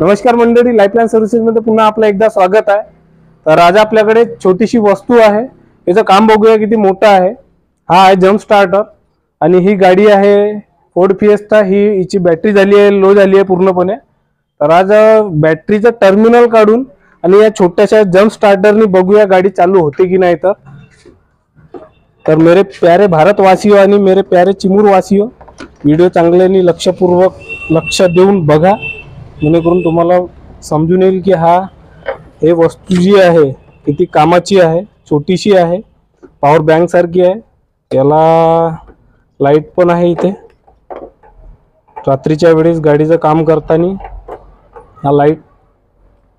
नमस्कार मंडळी, lifeline services मध्ये पुन्हा आपलं एकदा स्वागत आहे। तर आज आपल्याकडे छोटीशी वस्तू आहे, याचं काम बघूया किती मोठं आहे। हा आहे जम्प स्टार्टर आणि ही गाडी आहे फोर्ड फिएस्टा। ही हिची बॅटरी झाली आहे लो झाली आहे पूर्णपणे। तर आज बॅटरीचं टर्मिनल काढून आणि या छोट्याशा जम्प स्टार्टरनी बघूया गाडी चालू होते की नाही। तर मेरे प्यारे भारतवासियों आणि मेरे प्यारे चिमूर वासियों, व्हिडिओ चांगल्याने लक्षपूर्वक लक्ष देऊन बघा, जेणेकरून तुम्हाला समजून येईल की हे वस्तू जी आहे किती कामाची आहे। छोटीशी आहे, पॉवर बँक सारखी आहे, याला लाईट पण आहे। इथे रात्रीच्या वेळेस गाडीचं काम करताना हा लाईट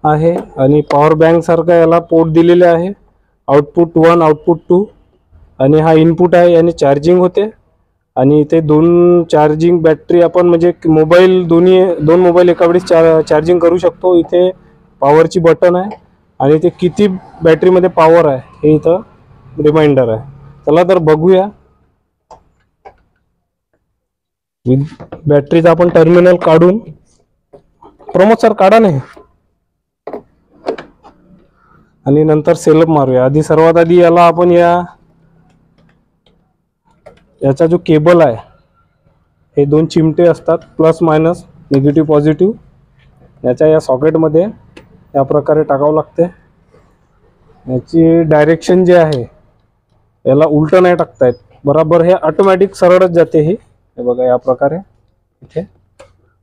आहे आणि पॉवर बँक सारखा याला पोर्ट दिलेले आहे, आउटपुट 1 आउटपुट 2 आणि हा इनपुट आहे, याने चार्जिंग होते। आणि इथे दोन चार्जिंग बॅटरी आपण म्हणजे मोबाईल दोन मोबाईल एका वेळेस चार्जिंग करू शकतो। इथे पॉवरची बटन आहे आणि इथे किती बॅटरीमध्ये पॉवर आहे हे इथं रिमाइंडर आहे। चला तर बघूया। बॅटरीचा आपण टर्मिनल काढून, प्रमोद सर काढा नाही, आणि नंतर सेल्फ मारूया। सर्वात आधी याला आपण याचा जो केबल आहे, हे दोन चिमटे असतात, प्लस मायनस निगेटिव्ह पॉझिटिव्ह, याच्या या सॉकेटमध्ये या प्रकारे टाकावं लागते। याची डायरेक्शन जे आहे याला उलट नाही टाकता येत, बरोबर हे ऑटोमॅटिक सरळच जाते। हे बघा या प्रकारे इथे,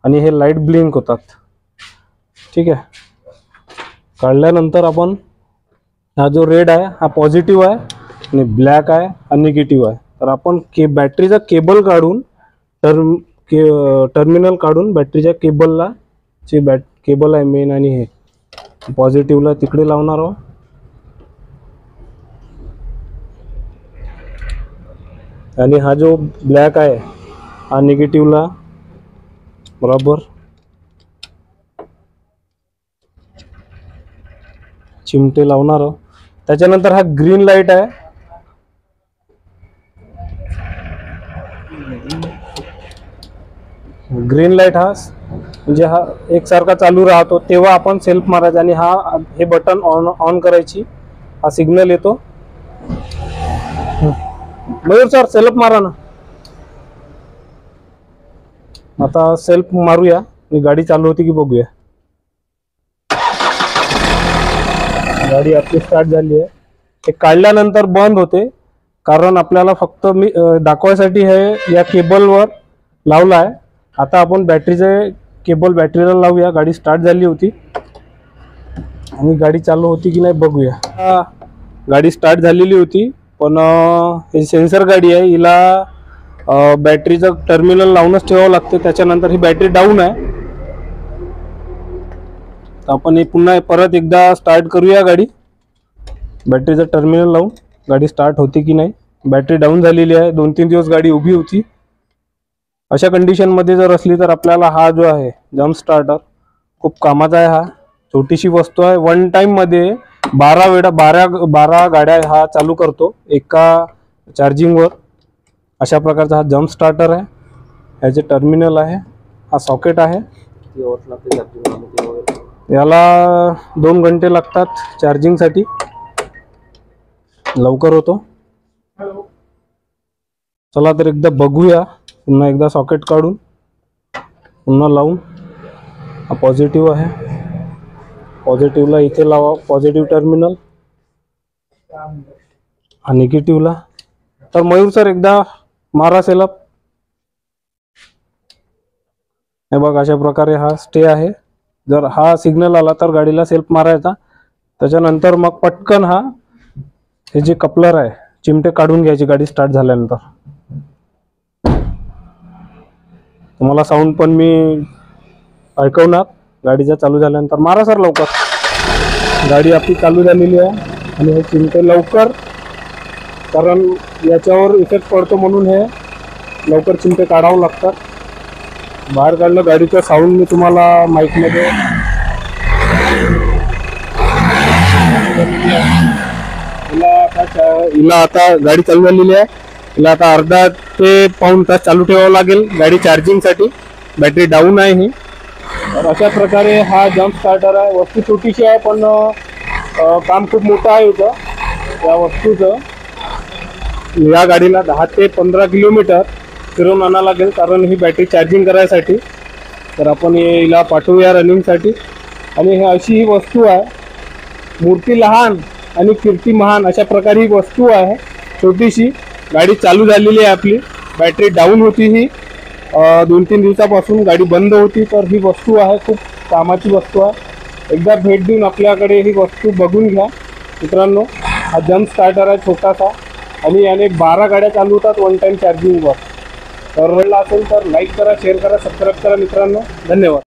आणि हे लाईट ब्लिंक होतात। ठीक आहे, काढल्यानंतर आपण हा जो रेड आहे हा पॉझिटिव्ह आहे आणि ब्लॅक आहे हा निगेटिव्ह आहे। तर आपण बॅटरीचा केबल काढून टर्मिनल काढून बॅटरीच्या केबलला केबल आहे मेन, आणि हे पॉझिटिव्हला तिकडे लावणार आहोत। आणि हा जो ब्लॅक आहे हा निगेटिव्हला बरोबर चिमटे लावणार आहोत। त्याच्यानंतर हा ग्रीन लाईट आहे, ग्रीन लाईट हा म्हणजे हा एकसारखा चालू राहतो, तेव्हा आपण सेल्फ मारायचा आणि हे बटन ऑन करायची, हा सिग्नल येतो। मयूर सर सेल्फ मारा ना। आता सेल्फ मारूया आणि गाडी चालू होती की बघूया। गाडी आपली स्टार्ट झाली आहे। हे काढल्यानंतर बंद होते, कारण आपल्याला फक्त मी दाखवायसाठी हे या केबलवर लावला आहे। आता आपण बॅटरीचे केबल बॅटरीला लावूया। गाडी स्टार्ट झाली होती आणि गाडी चालू होती की नाही बघूया। गाडी स्टार्ट झालेली होती, पण हे सेन्सर गाडी आहे, हिला बॅटरीचं टर्मिनल लावूनच ठेवावं लागते। त्याच्यानंतर ही बॅटरी डाऊन आहे, तर आपण हे पुन्हा परत एकदा स्टार्ट करूया। गाडी बॅटरीचं टर्मिनल लावून गाडी स्टार्ट होती की नाही। बॅटरी डाऊन झालेली आहे, 2-3 दिवस गाडी उभी होती। अशा कंडिशन मध्ये जर असली तर आपल्याला हा जो आहे जम्प स्टार्टर खूप कामाचा आहे। हा छोटीशी वस्तू आहे, वन टाइम मध्ये 12 गाड्या हा चालू करतो एका चार्जिंगवर। अशा प्रकारचा हा जम्प स्टार्टर आहे, याचे टर्मिनल आहे, हा सॉकेट आहे। याला 2 घंटे लागतात चार्जिंगसाठी, लवकर होतो। चला तर एकदा बघूया, पुन्हा एकदा सॉकेट काढून पुन्हा लावून। हा पॉझिटिव्ह आहे, पॉझिटिव्हला इथे लावा पॉझिटिव्ह टर्मिनल, हा निगेटिव्हला। तर मयूर सर एकदा मारा सेल्फ। हे बघा अशा प्रकारे हा स्टे आहे। जर हा सिग्नल आला तर गाडीला सेल्फ मारायचा, त्याच्यानंतर मग पटकन हे जे कपलर आहे चिमटे काढून घ्यायचे गाडी स्टार्ट झाल्यानंतर। तुम्हाला साऊंड पण मी ऐकवणार गाडीचा चालू झाल्यानंतर। मारा सर लवकर। गाडी आपली चालू झालेली आहे आणि हे चिमटे लवकर, कारण याच्यावर इफेक्ट पडतो म्हणून हे लवकर चिमटे काढावं लागतात। बाहेर काढलं गाडीचं साऊंड मी तुम्हाला माईक मध्ये हिला आता गाडी चालू झालेली आहे, हिला आता अर्धा ते पाऊण तास चालू ठेवावं लागेल गाडी चार्जिंग साठी। बॅटरी डाऊन आहे ही, तर अशा प्रकारे हा जम्प स्टार्टर आहे. वस्तू छोटीशी आहे पण काम खूप मोठं आहे इथं या वस्तूचं. या गाडीला 10 ते 15 किलोमीटर फिरवून आणावं लागेल कारण ही बॅटरी चार्जिंग करायसाठी. तर आपण हिला पाठवूया रनिंगसाठी. आणि हे अशी ही वस्तू आहे, मूर्ती लहान आणि कीर्ती महान अशा प्रकारे ही वस्तू आहे. छोटीशी गाडी चालू झालेली आहे आपली. बॅटरी डाऊन होती ही 2-3 दिवसापासून गाडी बंद होती. तर ही वस्तू आहे, खूप कामाची वस्तू आहे. एकदा भेट देऊन आपल्याकडे ही वस्तू बघून घ्या मित्रांनो. हा जम्प स्टार्टर आहे छोटासा आणि याने 12 गाड्या चालू होतात वन टाइम चार्जिंगवर. तर आवडला असेल तर लाईक करा, शेअर करा, सबस्क्राईब करा मित्रांनो. धन्यवाद.